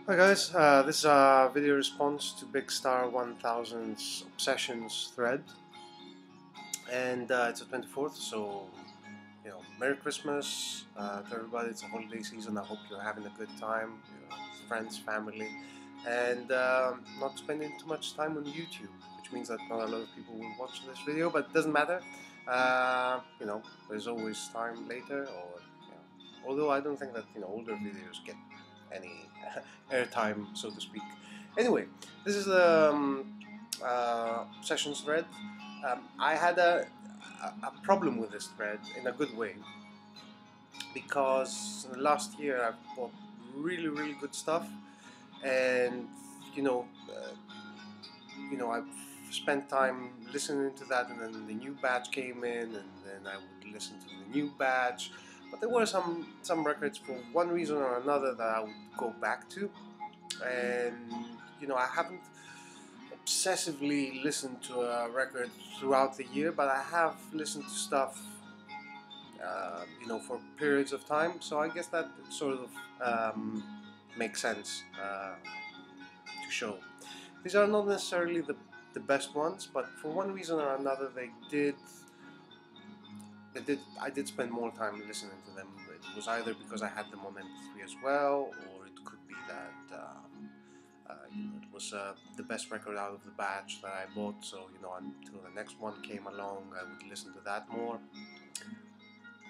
Hi guys, this is a video response to Big Star 1000's Obsessions thread, and it's the 24th, so Merry Christmas to everybody. It's a holiday season. I hope you're having a good time, friends, family, and not spending too much time on YouTube, which means that not a lot of people will watch this video, but it doesn't matter. There's always time later, or although I don't think that older videos get any airtime, so to speak. Anyway, this is the sessions thread. I had a problem with this thread in a good way, because last year I bought really good stuff, and I've spent time listening to that, and then the new batch came in, and then I would listen to the new batch. But there were some records, for one reason or another, that I would go back to, and I haven't obsessively listened to a record throughout the year, but I have listened to stuff for periods of time, so I guess that sort of makes sense to show. These are not necessarily the best ones, but for one reason or another I did spend more time listening to them. It was either because I had them on MP3 as well, or it could be that it was the best record out of the batch that I bought, so until the next one came along I would listen to that more.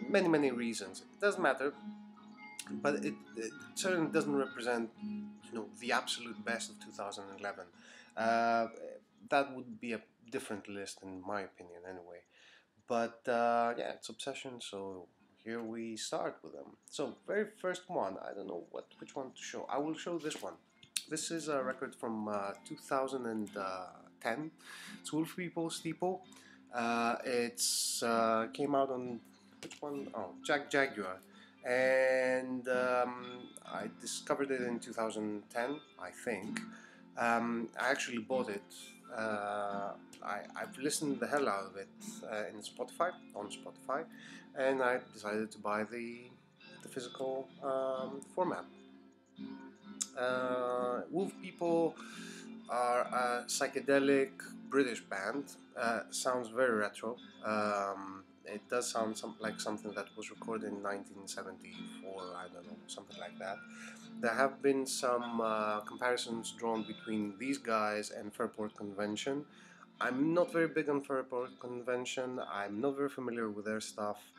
Many reasons. It doesn't matter, but it certainly doesn't represent the absolute best of 2011. That would be a different list in my opinion anyway. But yeah, it's Obsession, so here we start with them. So very first one, I don't know which one to show. I will show this one. This is a record from 2010. It's Wolf People Steeple. It's came out on which one? Oh, Jaguar. And I discovered it in 2010, I think. I actually bought it. I've listened the hell out of it on Spotify, and I decided to buy the physical format. Wolf People are a psychedelic British band. Sounds very retro. It does sound like something that was recorded in 1974, I don't know, something like that. There have been some comparisons drawn between these guys and Fairport Convention. I'm not very big on Fairport Convention. I'm not very familiar with their stuff.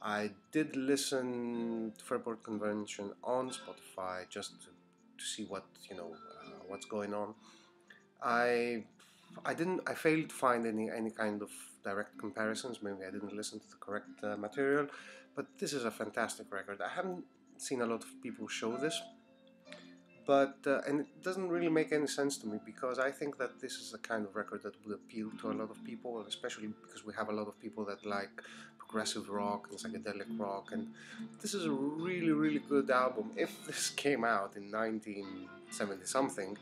I did listen to Fairport Convention on Spotify just to see what's going on. I failed to find any kind of direct comparisons. Maybe I didn't listen to the correct material, but this is a fantastic record. I haven't seen a lot of people show this, but and it doesn't really make any sense to me, because I think that this is a kind of record that would appeal to a lot of people, especially because we have a lot of people that like progressive rock and psychedelic rock, and this is a really good album. If this came out in 1970 something,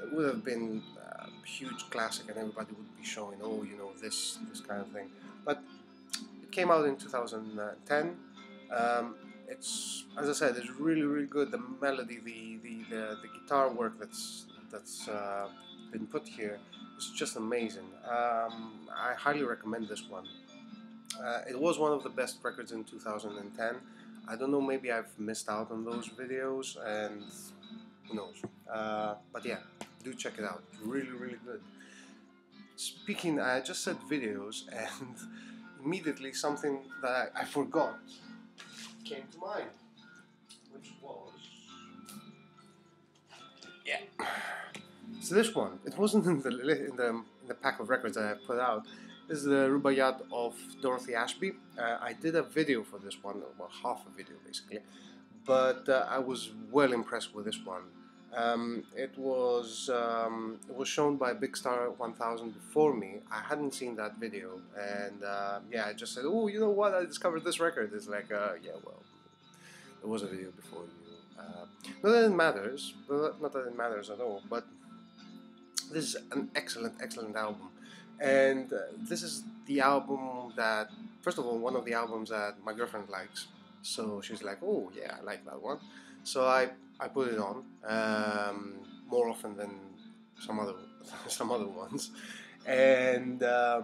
it would have been a huge classic, and everybody would be showing, oh, this kind of thing. But it came out in 2010. It's, as I said, it's really good. The melody, the guitar work that's been put here is just amazing. I highly recommend this one. It was one of the best records in 2010. I don't know, maybe I've missed out on those videos, and who knows. But yeah, do check it out. Really good. Speaking, I just said videos, and immediately something that I forgot came to mind, which was, yeah. So this one, it wasn't in the pack of records that I put out. This is the Rubaiyat of Dorothy Ashby. I did a video for this one, well, half a video basically, but I was well impressed with this one. It was shown by Big Star 1000 before me. I hadn't seen that video, and yeah, I just said, oh, you know what? I discovered this record. It's like, yeah, well, there was a video before you. Not that it matters, not that it matters at all. But this is an excellent album, and this is the album that, first of all, one of the albums that my girlfriend likes. So she's like, oh yeah, I like that one. So I I put it on more often than some other some other ones, and I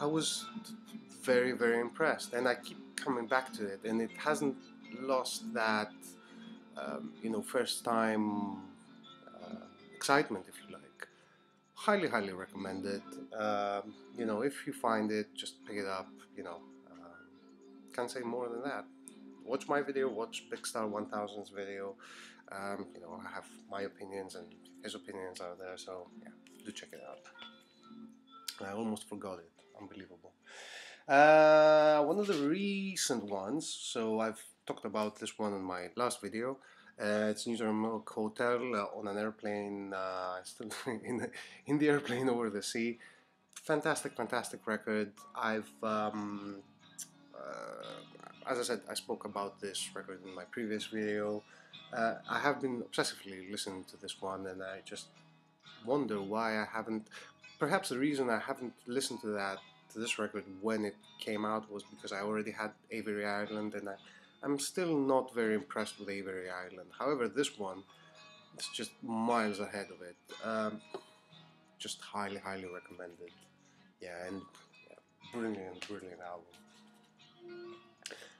was very impressed, and I keep coming back to it, and it hasn't lost that first time excitement, if you like. Highly recommended. If you find it, just pick it up. Can't say more than that. Watch my video, watch Big Star 1000's video. I have my opinions and his opinions are there, so yeah, do check it out. I almost forgot it. Unbelievable. One of the recent ones, so I've talked about this one in my last video. It's Newton Milk Hotel on an airplane, still in the airplane over the sea. Fantastic record. As I said, I spoke about this record in my previous video. I have been obsessively listening to this one, and I just wonder why I haven't. Perhaps the reason I haven't listened to this record when it came out was because I already had Avery Island, and I'm still not very impressed with Avery Island. However, this one is just miles ahead of it. Just highly recommended. Yeah, and yeah, brilliant album.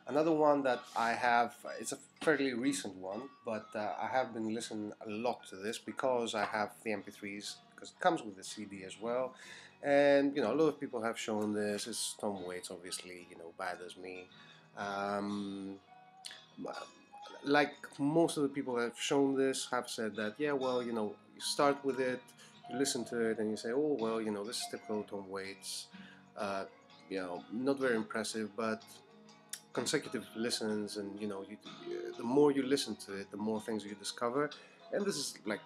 Another one that I have, it's a fairly recent one, but I have been listening a lot to this because I have the MP3s, because it comes with the CD as well. And, a lot of people have shown this. It's Tom Waits, obviously, Bad As Me. Like most of the people that have shown this have said that, yeah, well, you start with it, you listen to it, and you say, oh, well, this is typical Tom Waits. Not very impressive, but consecutive listens, and the more you listen to it, the more things you discover. And this is like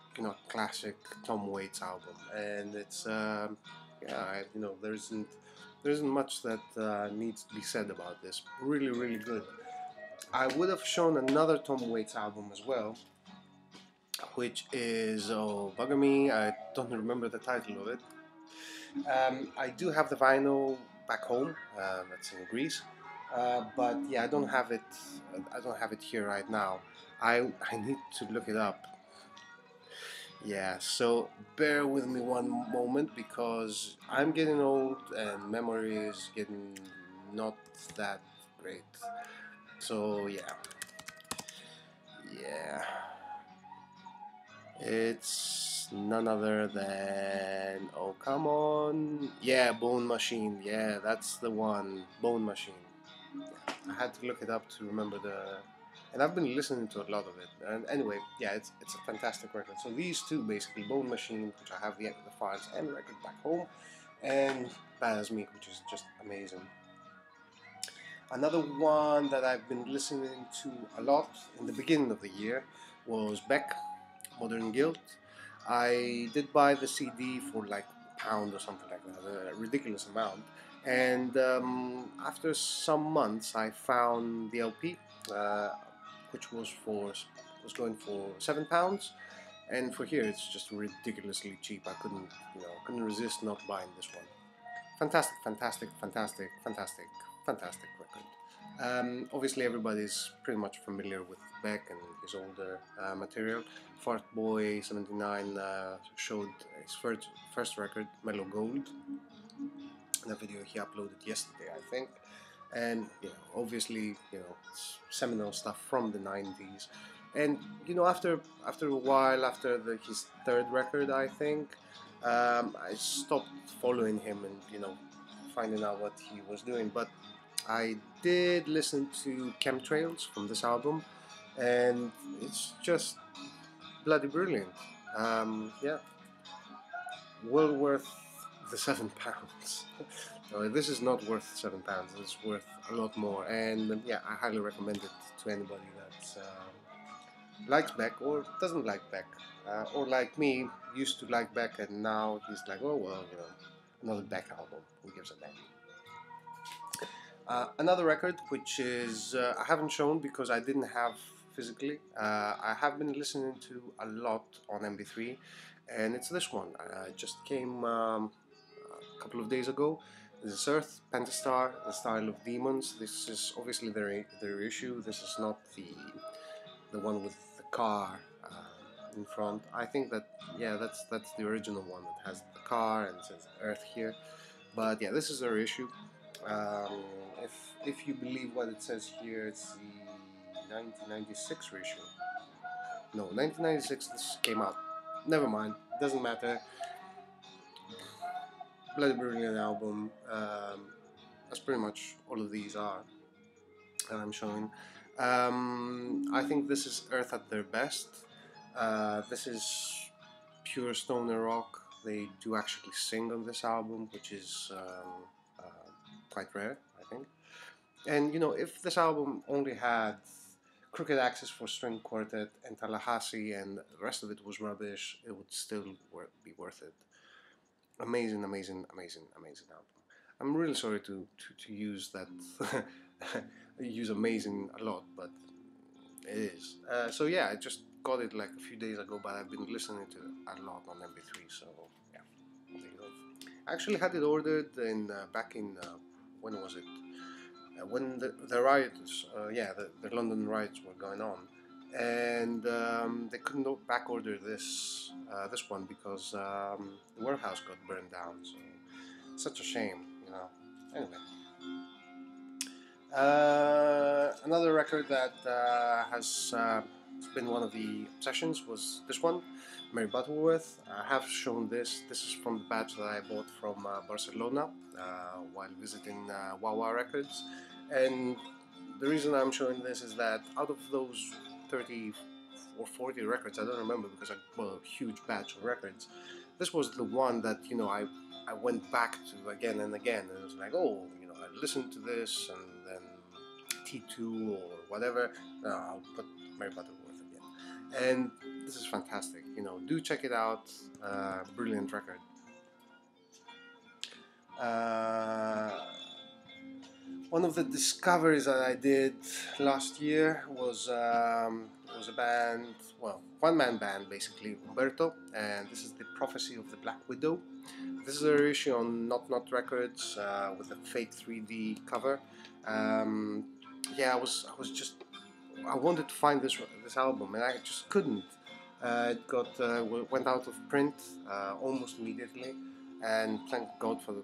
classic Tom Waits album, and it's there isn't much that needs to be said about this. Really good. I would have shown another Tom Waits album as well, which is bugger me, I don't remember the title of it. I do have the vinyl back home, that's in Greece. But yeah, I don't have it. I don't have it here right now. I need to look it up. Yeah, so bear with me one moment because I'm getting old and memory is getting not that great. So yeah, it's none other than, oh come on, yeah, Bone Machine. Yeah, that's the one, Bone Machine. I had to look it up to remember and I've been listening to a lot of it. And anyway, yeah, it's a fantastic record. So these two, basically, Bone Machine, which I have the files and record back home, and Bad As Me, which is just amazing. Another one that I've been listening to a lot in the beginning of the year was Beck, Modern Guilt. I did buy the CD for like £1 or something like that, a ridiculous amount. And after some months, I found the LP, which was going for £7, and for here it's just ridiculously cheap. I couldn't resist not buying this one. Fantastic record. Obviously, everybody's pretty much familiar with Beck and his older material. Fart Boy 79 showed his first record, Mellow Gold, in a video he uploaded yesterday, I think. And obviously, it's seminal stuff from the 90s. And after a while, after his third record, I think, I stopped following him and finding out what he was doing. But I did listen to Chemtrails from this album, and it's just bloody brilliant. Yeah, well worth the £7. No, this is not worth £7. It's worth a lot more, and yeah, I highly recommend it to anybody that likes Beck or doesn't like Beck, or like me, used to like Beck, and now he's like, oh well, another Beck album. Who gives a damn? Another record which is I haven't shown because I didn't have physically. I have been listening to a lot on MP3, and it's this one. It just came a couple of days ago. This is Earth, Pentastar, The Style of Demons. This is obviously their issue. This is not the the one with the car in front. I think that, yeah, that's the original one that has the car and says Earth here. But yeah, this is a reissue. Um, if you believe what it says here, it's the 1996 reissue. No, 1996. This came out. Never mind. Doesn't matter. Bloody brilliant album. That's pretty much all of these are that I'm showing. I think this is Earth at their best. This is pure stoner rock. They do actually sing on this album, which is quite rare, I think. And you know, if this album only had Crooked Axis for string quartet and Tallahassee, and the rest of it was rubbish, it would still be worth it. Amazing, amazing, amazing, amazing album. I'm really sorry to use that use amazing a lot, but it is. So yeah, I just got it like a few days ago, but I've been listening to it a lot on MP3. So yeah, there you go. I actually had it ordered in back in when was it? When the riots, the London riots were going on, and they couldn't back order this one because the warehouse got burned down. So such a shame, you know. Anyway, another record that has been one of the obsessions was this one, Mary Butterworth. I have shown this. This is from the batch that I bought from Barcelona while visiting Wawa Records. And the reason I'm showing this is that out of those 30 or 40 records, I don't remember because I bought a huge batch of records, this was the one that, you know, I went back to again and again. And it was like, oh, you know, I listened to this and then T2 or whatever, I'll put Mary Butterworth again. And this is fantastic, you know, do check it out. Brilliant record. One of the discoveries that I did last year was a band, well, one-man band basically, Umberto, and this is The Prophecy of the Black Widow. This is a reissue on Not Not Records with a fake 3D cover. Yeah, I was just, I wanted to find this album and I just couldn't. It went out of print almost immediately. And thank God for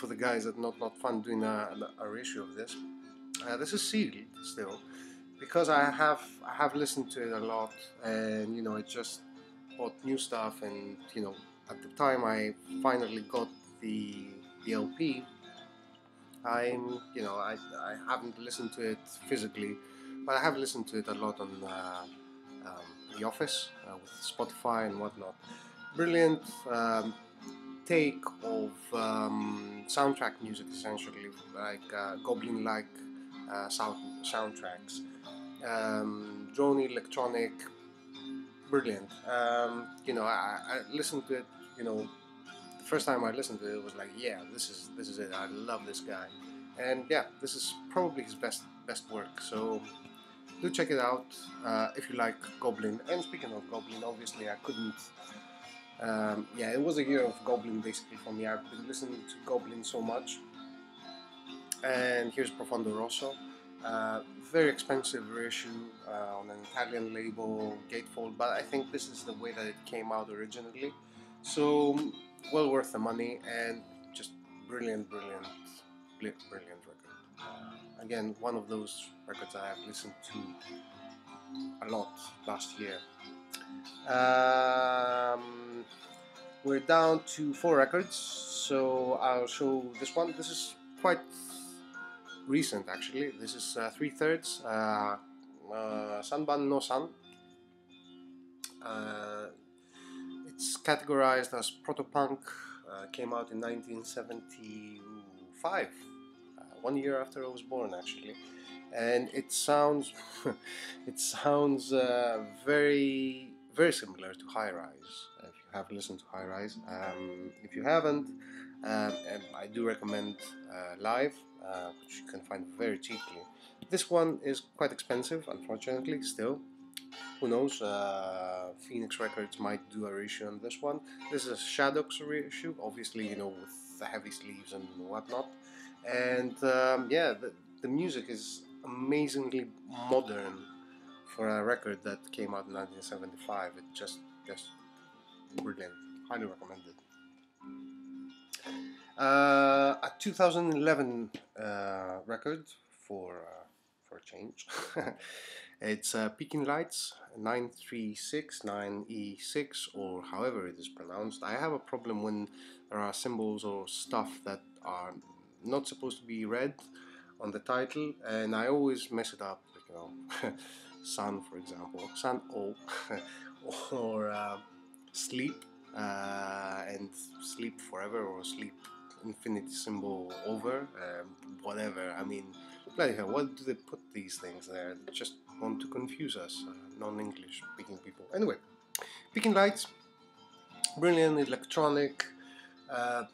the guys at Not Fun doing a reissue of this. This is sealed still because I have listened to it a lot, and you know, I just bought new stuff, and you know, at the time I finally got the LP. I haven't listened to it physically, but I have listened to it a lot on The Office with Spotify and whatnot. Brilliant. Take of soundtrack music, essentially, like Goblin-like soundtracks, drone electronic, brilliant. You know, I listened to it. You know, the first time I listened to it, it was like, yeah, this is it. I love this guy, and yeah, this is probably his best work. So do check it out if you like Goblin. And speaking of Goblin, obviously I couldn't. Yeah, it was a year of Goblin basically for me. I've been listening to Goblin so much. And here's Profondo Rosso. Very expensive reissue on an Italian label, Gatefold, but I think this is the way that it came out originally. So, well worth the money and just brilliant record. Again, one of those records I have listened to a lot last year. We're down to 4 records, so I'll show this one. This is quite recent actually. This is 3/3 Sanban no San. It's categorized as protopunk. Came out in 1975, 1 year after I was born actually, and it sounds very similar to High Rise. If you have listened to High Rise, if you haven't, I do recommend Live, which you can find very cheaply. This one is quite expensive, unfortunately. Still, who knows? Phoenix Records might do a reissue on this one. This is a Shadows reissue, obviously, you know, with the heavy sleeves and whatnot. And yeah, the music is amazingly modern for a record that came out in 1975. It's just brilliant. Highly recommended. A 2011 record for a change. It's Peking Lights 9369E6, or however it is pronounced. I have a problem when there are symbols or stuff that are not supposed to be read on the title, and I always mess it up. You know, Sun, for example, Sun O, or Sleep, and Sleep Forever, or Sleep infinity symbol over, whatever. I mean, bloody hell, what do they put these things there? They just want to confuse us, non-English speaking people. Anyway, Peking Lights, brilliant electronic. Uh,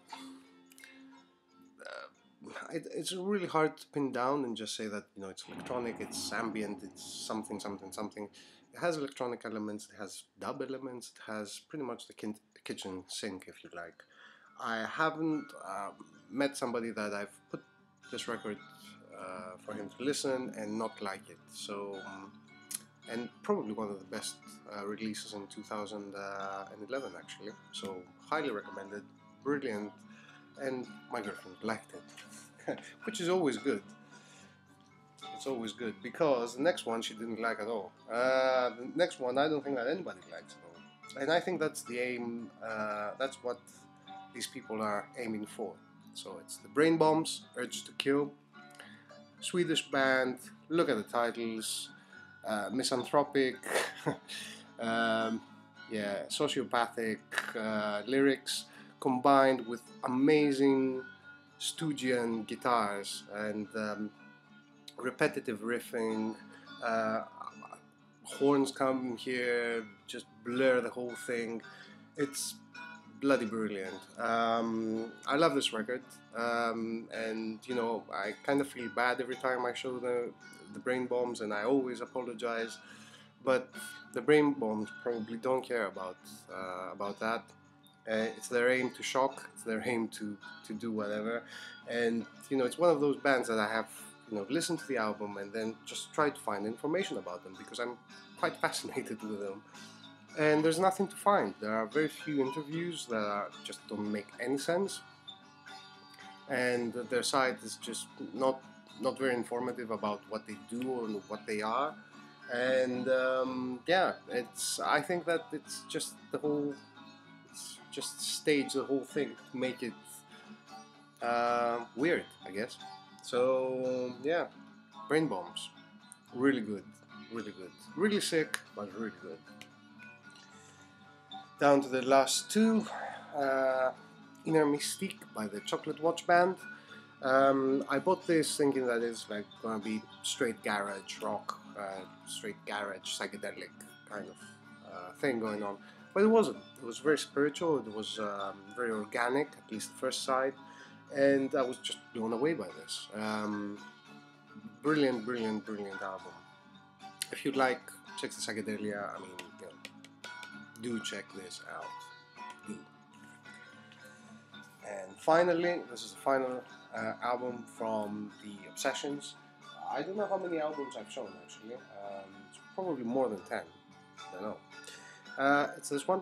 it's really hard to pin down and just say that, you know, it's electronic, it's ambient, it's something, something, something. It has electronic elements, it has dub elements, it has pretty much the kitchen sink, if you like. I haven't met somebody that I've put this record for him to listen and not like it. So, and probably one of the best releases in 2011 actually. So highly recommended, brilliant, and my girlfriend liked it, which is always good. It's always good because the next one she didn't like at all. The next one I don't think that anybody likes at all, and I think that's the aim. That's what these people are aiming for. So it's the Brain Bombs, Urge to Kill, Swedish band. Look at the titles: misanthropic, yeah, sociopathic lyrics combined with amazing Stygian guitars and repetitive riffing. Horns come here, just blur the whole thing. It's bloody brilliant. I love this record, and you know, I kind of feel bad every time I show the Brain Bombs, and I always apologize. But the Brain Bombs probably don't care about that. It's their aim to shock. It's their aim to do whatever, and you know, it's one of those bands that I have, you know, listened to the album and then just try to find information about them because I'm quite fascinated with them. And there's nothing to find. There are very few interviews that just don't make any sense, and their site is just not very informative about what they do or what they are. And yeah, I think that it's just just stage the whole thing to make it weird, I guess. So yeah, Brain Bombs, really good, really sick, but really good. Down to the last two, Inner Mystique by the Chocolate Watch Band. I bought this thinking that it's like gonna be straight garage rock, straight garage psychedelic kind of thing going on, but it wasn't. It was very spiritual. It was very organic, at least the first side, and I was just blown away by this. Brilliant, brilliant, brilliant album. If you'd like, check the psychedelia. I mean, you know, do check this out. Do. And finally, this is the final album from the Obsessions. I don't know how many albums I've shown actually. It's probably more than 10. I don't know. It's this one.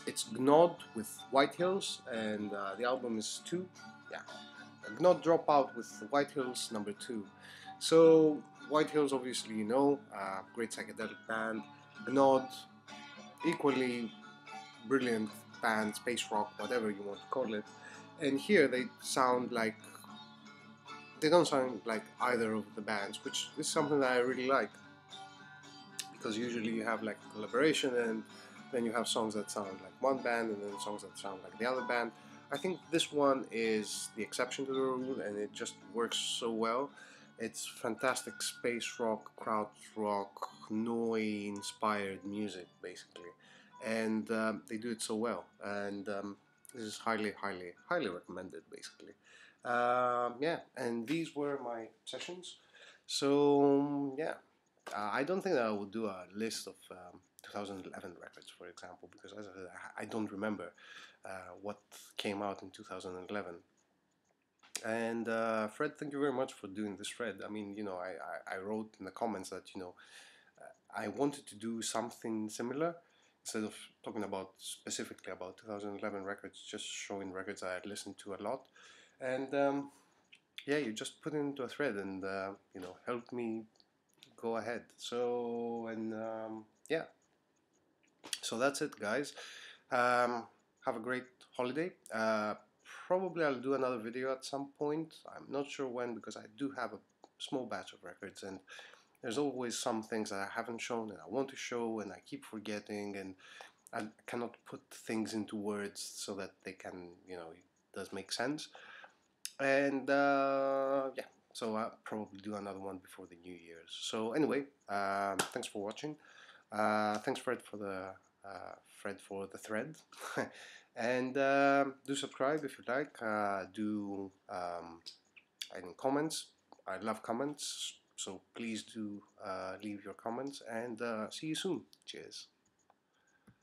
It's Gnod with White Hills, and the album is 2. Yeah, Gnod Dropout with White Hills number 2. So White Hills, obviously, you know, great psychedelic band. Gnod, equally brilliant band, space rock, whatever you want to call it. And here they don't sound like either of the bands, which is something that I really like, because usually you have like collaboration and then you have songs that sound like one band and then songs that sound like the other band. I think this one is the exception to the rule, and it just works so well. It's fantastic space rock, krautrock, rock, Noi inspired music basically, and they do it so well. And this is highly, highly, highly recommended basically. Yeah, and these were my sessions. So yeah, I don't think that I would do a list of 2011 records, for example, because as I said, I don't remember what came out in 2011. And Fred, thank you very much for doing this thread. I mean, you know, I wrote in the comments that, you know, I wanted to do something similar instead of talking about specifically about 2011 records, just showing records I had listened to a lot. And yeah, you just put it into a thread and helped me go ahead. So and yeah, so that's it, guys. Have a great holiday. Probably I'll do another video at some point. I'm not sure when because I do have a small batch of records and there's always some things that I haven't shown and I want to show and I keep forgetting and I cannot put things into words so that they can, it does make sense. And yeah, so I'll probably do another one before the New Year's. So anyway, thanks for watching. Thanks Fred for the thread. And do subscribe if you like. Do any comments. I love comments, so please do leave your comments and see you soon. Cheers.